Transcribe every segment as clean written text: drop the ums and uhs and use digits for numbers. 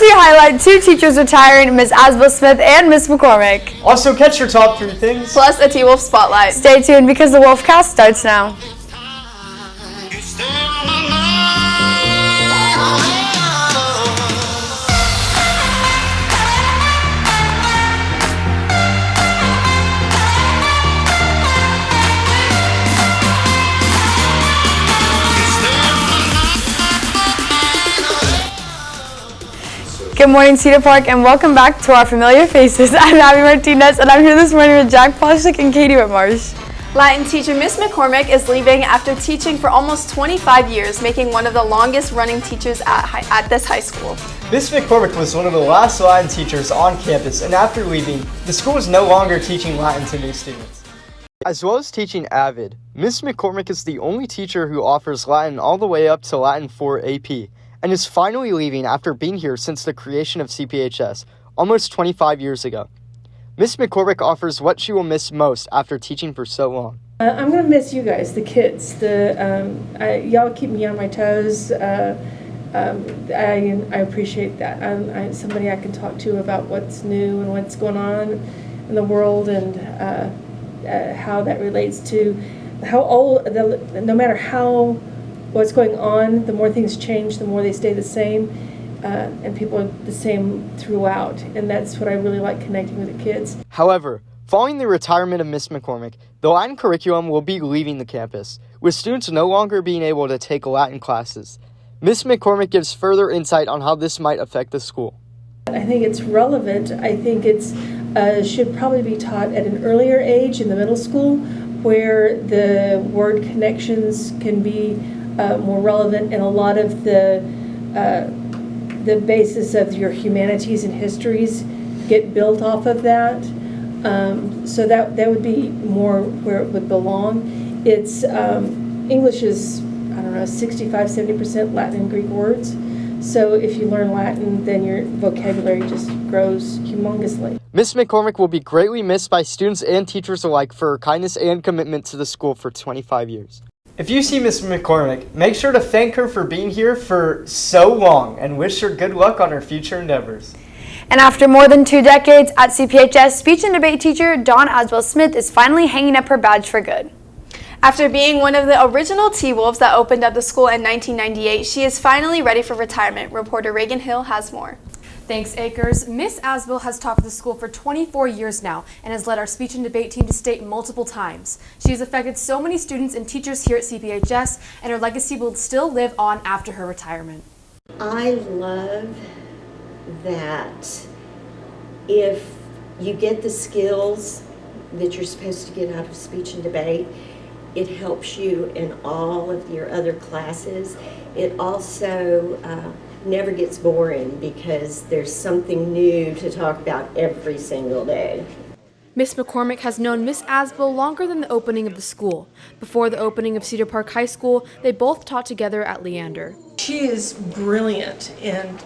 we highlight 2 teachers retiring, Ms. Asbel Smith and Ms. McCormick. Also, catch your top 3 things. Plus a T-Wolf spotlight. Stay tuned because the Wolfcast starts now. Good morning, Cedar Park, and welcome back to our familiar faces. I'm Abby Martinez, and I'm here this morning with Jack Polishik and Katie Whitmarsh. Latin teacher Miss McCormick is leaving after teaching for almost 25 years, making one of the longest-running teachers at this high school. Miss McCormick was one of the last Latin teachers on campus, and after leaving, the school is no longer teaching Latin to new students. As well as teaching AVID, Miss McCormick is the only teacher who offers Latin all the way up to Latin 4 AP, and is finally leaving after being here since the creation of CPHS, almost 25 years ago. Miss McCormick offers what she will miss most after teaching for so long. I'm going to miss you guys, the kids. Y'all keep me on my toes. I appreciate that. I'm somebody I can talk to about what's new and what's going on in the world, and how that relates to how old, no matter what's going on, the more things change, the more they stay the same, and people are the same throughout, and that's what I really like, connecting with the kids. However, following the retirement of Miss McCormick, the Latin curriculum will be leaving the campus, with students no longer being able to take Latin classes. Miss McCormick gives further insight on how this might affect the school. I think it's relevant. I think it's should probably be taught at an earlier age in the middle school, where the word connections can be more relevant, and a lot of the basis of your humanities and histories get built off of that. So that would be more where it would belong. It's English is, 65-70% Latin and Greek words. So if you learn Latin, then your vocabulary just grows humongously. Miss McCormick will be greatly missed by students and teachers alike for her kindness and commitment to the school for 25 years. If you see Miss McCormick, make sure to thank her for being here for so long and wish her good luck on her future endeavors. And after more than 2 decades at CPHS, speech and debate teacher Dawn Asbel Smith is finally hanging up her badge for good. After being one of the original T-Wolves that opened up the school in 1998, she is finally ready for retirement. Reporter Reagan Hill has more. Thanks, Akers. Miss Asbel has taught for the school for 24 years now and has led our speech and debate team to state multiple times. She has affected so many students and teachers here at CPHS, and her legacy will still live on after her retirement. I love that if you get the skills that you're supposed to get out of speech and debate, it helps you in all of your other classes. It also never gets boring because there's something new to talk about every single day. Miss McCormick has known Miss Asbel longer than the opening of the school. Before the opening of Cedar Park High School, they both taught together at Leander. She is brilliant and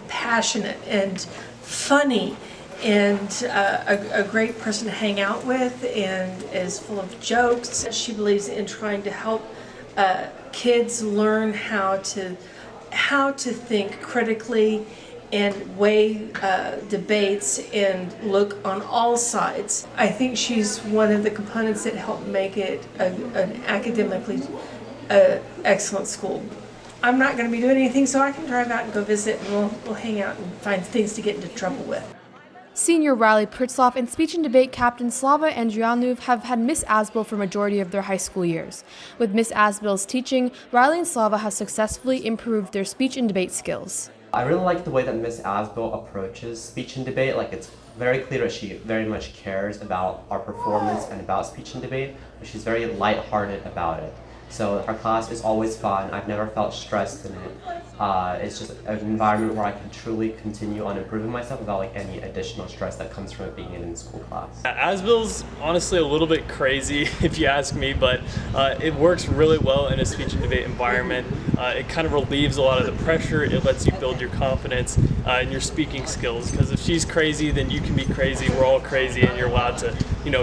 passionate and funny, and a great person to hang out with, and is full of jokes. She believes in trying to help kids learn how to think critically and weigh debates and look on all sides. I think she's one of the components that help make it an academically excellent school. I'm not going to be doing anything, so I can drive out and go visit, and we'll hang out and find things to get into trouble with. Senior Riley Pritzloff and speech and debate captain Slava Andrianuv have had Miss Asbel for majority of their high school years. With Miss Asbel's teaching, Riley and Slava have successfully improved their speech and debate skills. I really like the way that Miss Asbel approaches speech and debate. It's very clear that she very much cares about our performance and about speech and debate, but she's very lighthearted about it. So our class is always fun. I've never felt stressed in it. It's just an environment where I can truly continue on improving myself without any additional stress that comes from it being in school class. Asbel's honestly a little bit crazy if you ask me, but it works really well in a speech and debate environment. It kind of relieves a lot of the pressure. It lets you build your confidence in your speaking skills, because if she's crazy, then you can be crazy. We're all crazy, and you're allowed to,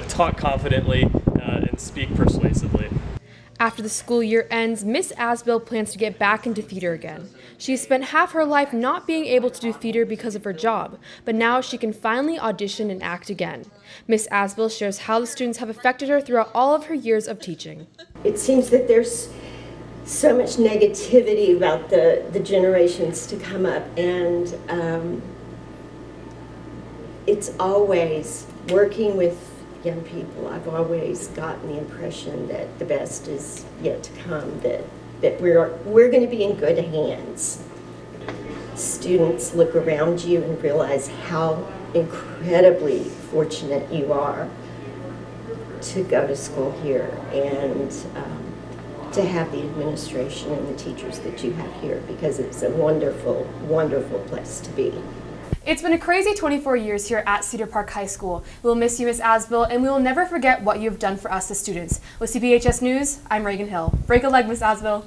talk confidently and speak persuasively. After the school year ends, Miss Asbill plans to get back into theater again. She spent half her life not being able to do theater because of her job, but now she can finally audition and act again. Miss Asbill shares how the students have affected her throughout all of her years of teaching. It seems that there's so much negativity about the generations to come up, and it's always working with young people. I've always gotten the impression that the best is yet to come, that we're going to be in good hands. Students look around you and realize how incredibly fortunate you are to go to school here and to have the administration and the teachers that you have here, because it's a wonderful, wonderful place to be. It's been a crazy 24 years here at Cedar Park High School. We'll miss you, Miss Asbill, and we will never forget what you have done for us as students. With CPHS News, I'm Reagan Hill. Break a leg, Miss Asbill.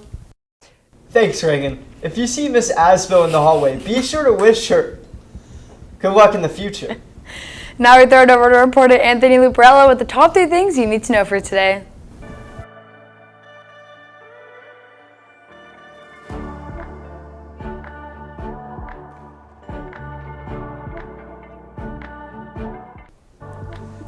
Thanks, Reagan. If you see Miss Asbill in the hallway, be sure to wish her good luck in the future. Now we throw it over to reporter Anthony Luparello with the top 3 things you need to know for today.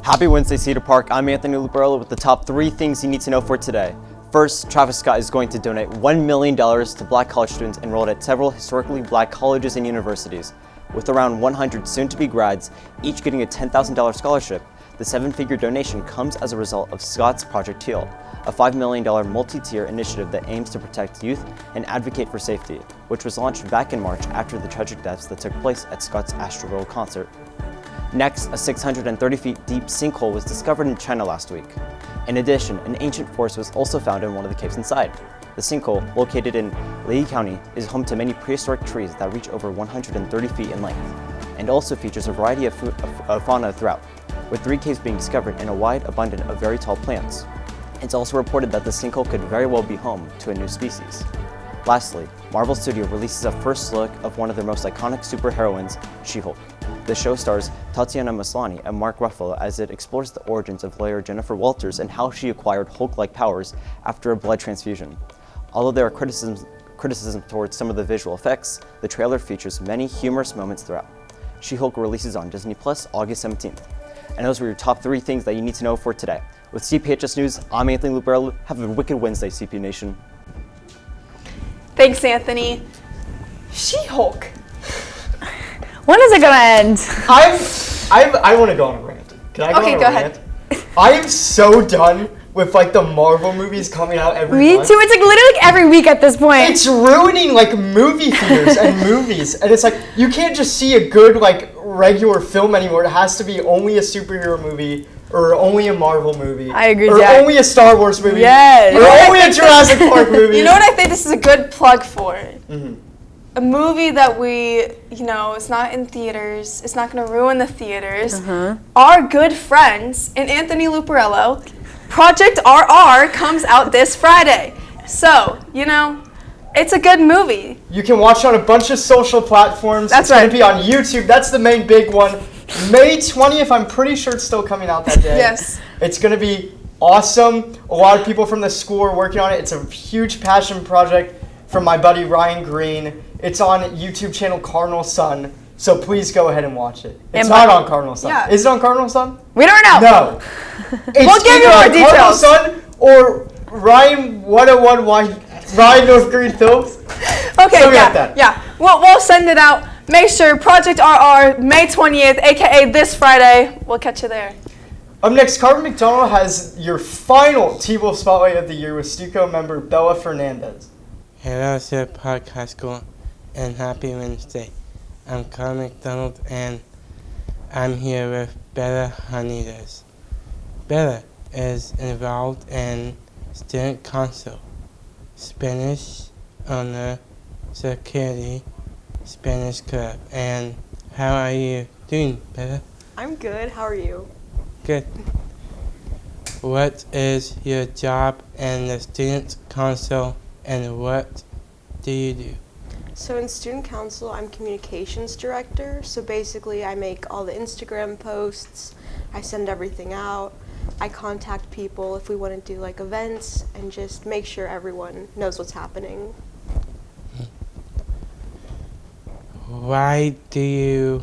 Happy Wednesday, Cedar Park. I'm Anthony Luparello with the top 3 things you need to know for today. First, Travis Scott is going to donate $1 million to Black college students enrolled at several historically Black colleges and universities. With around 100 soon-to-be grads, each getting a $10,000 scholarship, the 7-figure donation comes as a result of Scott's Project Teal, a $5 million multi-tier initiative that aims to protect youth and advocate for safety, which was launched back in March after the tragic deaths that took place at Scott's Astroworld concert. Next, a 630 feet deep sinkhole was discovered in China last week. In addition, an ancient forest was also found in one of the caves inside. The sinkhole, located in Lee County, is home to many prehistoric trees that reach over 130 feet in length, and also features a variety of fauna throughout, with 3 caves being discovered and a wide abundance of very tall plants. It's also reported that the sinkhole could very well be home to a new species. Lastly, Marvel Studios releases a first look of one of their most iconic superheroines, She-Hulk. The show stars Tatiana Maslany and Mark Ruffalo as it explores the origins of lawyer Jennifer Walters and how she acquired Hulk-like powers after a blood transfusion. Although there are criticism towards some of the visual effects, the trailer features many humorous moments throughout. She-Hulk releases on Disney Plus August 17th. And those were your top 3 things that you need to know for today. With CPHS News, I'm Anthony Luparello. Have a wicked Wednesday, CP Nation. Thanks, Anthony. She-Hulk. When is it gonna end? I want to go on a rant. Can I go on a rant? I am so done with like the Marvel movies coming out every Me month. too. It's like literally every week at this point. It's ruining like movie theaters and movies, and it's like you can't just see a good like regular film anymore. It has to be only a superhero movie or only a Marvel movie. I agree, or Jack. only a Star Wars movie. Yes. Or only a Jurassic Park movie. You know what I think this is a good plug for? Mm-hmm. A movie that we, it's not in theaters. It's not going to ruin the theaters. Our good friends and Anthony Luparello, Project RR comes out this Friday. So, it's a good movie. You can watch on a bunch of social platforms. That's It's going to be on YouTube. That's the main big one. May 20th, I'm pretty sure it's still coming out that day. Yes. It's going to be awesome. A lot of people from the school are working on it. It's a huge passion project from my buddy Ryan Green. It's on YouTube channel Cardinal Sun. So please go ahead and watch it. It's not on Cardinal Sun. Yeah. Is it on Cardinal Sun? We don't know. No. We'll give you more Cardinal details. Sun or Ryan 101 Ryan North Green Films. Okay, So we got that. yeah. We'll send it out. Make sure Project RR, May 20th, aka this Friday. We'll catch you there. Up next, Carver McDonald has your final T-Wolf Spotlight of the Year with Stuco member Bella Fernandez. Hello, Cedar Park High School, and happy Wednesday. I'm Carl McDonald, and I'm here with Bella Hernandez. Bella is involved in Student Council, Spanish Honor Security, Spanish Club. And how are you doing, Bella? I'm good. How are you? Good. What is your job in the Student Council, and what do you do? So in Student Council, I'm Communications Director. So basically, I make all the Instagram posts. I send everything out. I contact people if we want to do like events and just make sure everyone knows what's happening. Why do you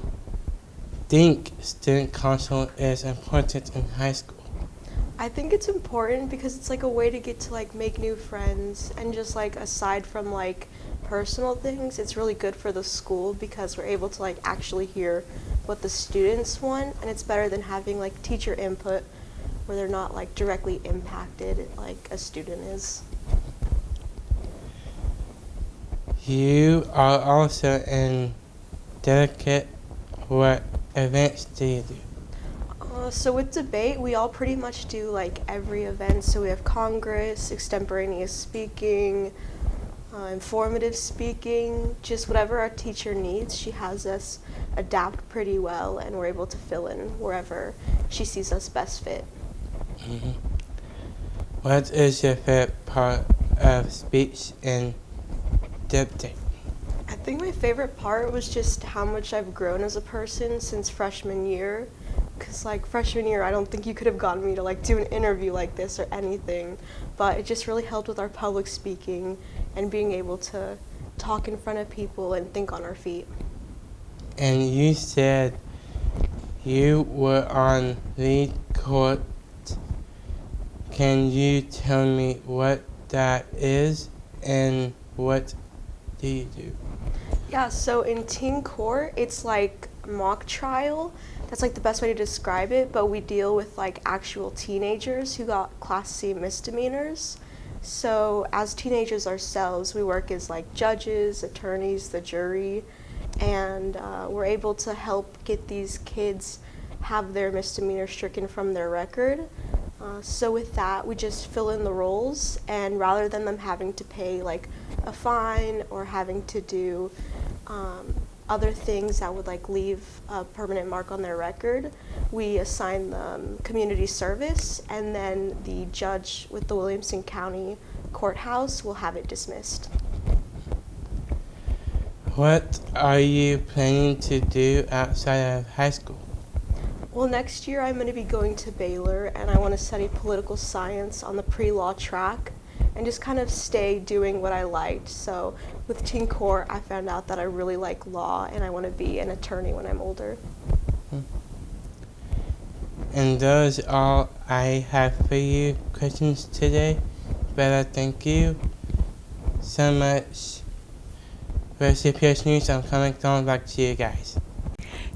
think student council is important in high school? I think it's important because it's like a way to get to like make new friends, and just like aside from like personal things, it's really good for the school because we're able to like actually hear what the students want, and it's better than having like teacher input where they're not like directly impacted like a student is. You are also in delegate. What events do you do? So with debate, we all pretty much do like every event. So we have Congress, extemporaneous speaking, informative speaking, just whatever our teacher needs. She has us adapt pretty well, and we're able to fill in wherever she sees us best fit. Mm-hmm. What is your favorite part of speech and debate? I think my favorite part was just how much I've grown as a person since freshman year. Because like freshman year, I don't think you could have gotten me to like do an interview like this or anything, but it just really helped with our public speaking and being able to talk in front of people and think on our feet. And you said you were on lead court. Can you tell me what that is and what do you do? Yeah, so in teen court, it's like mock trial. That's like the best way to describe it, but we deal with like actual teenagers who got Class C misdemeanors. So as teenagers ourselves, we work as like judges, attorneys, the jury, and we're able to help get these kids have their misdemeanor stricken from their record. So with that, we just fill in the roles, and rather than them having to pay like a fine or having to do other things that would like leave a permanent mark on their record, we assign them community service, and then the judge with the Williamson County Courthouse will have it dismissed. What are you planning to do outside of high school? Well, next year I'm going to be going to Baylor, and I want to study political science on the pre-law track and just kind of stay doing what I liked. So with teen court, I found out that I really like law and I want to be an attorney when I'm older. And those are all I have for you questions today. Bella, thank you so much for CPS News. I'm coming on back to you guys.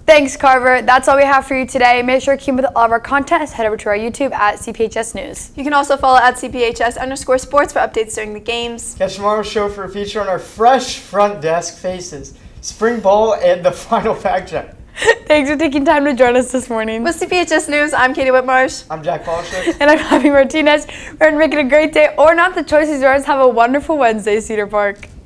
Thanks, Carver. That's all we have for you today. Make sure to keep up with all of our content. Head over to our YouTube at CPHS News. You can also follow at CPHS_sports for updates during the games. Catch tomorrow's show for a feature on our fresh front desk faces, spring ball, and the final fact check. Thanks for taking time to join us this morning. With CPHS News, I'm Katie Whitmarsh. I'm Jack Polishek. And I'm Abby Martinez. We're making a great day or not. The choice is yours. Have a wonderful Wednesday, Cedar Park.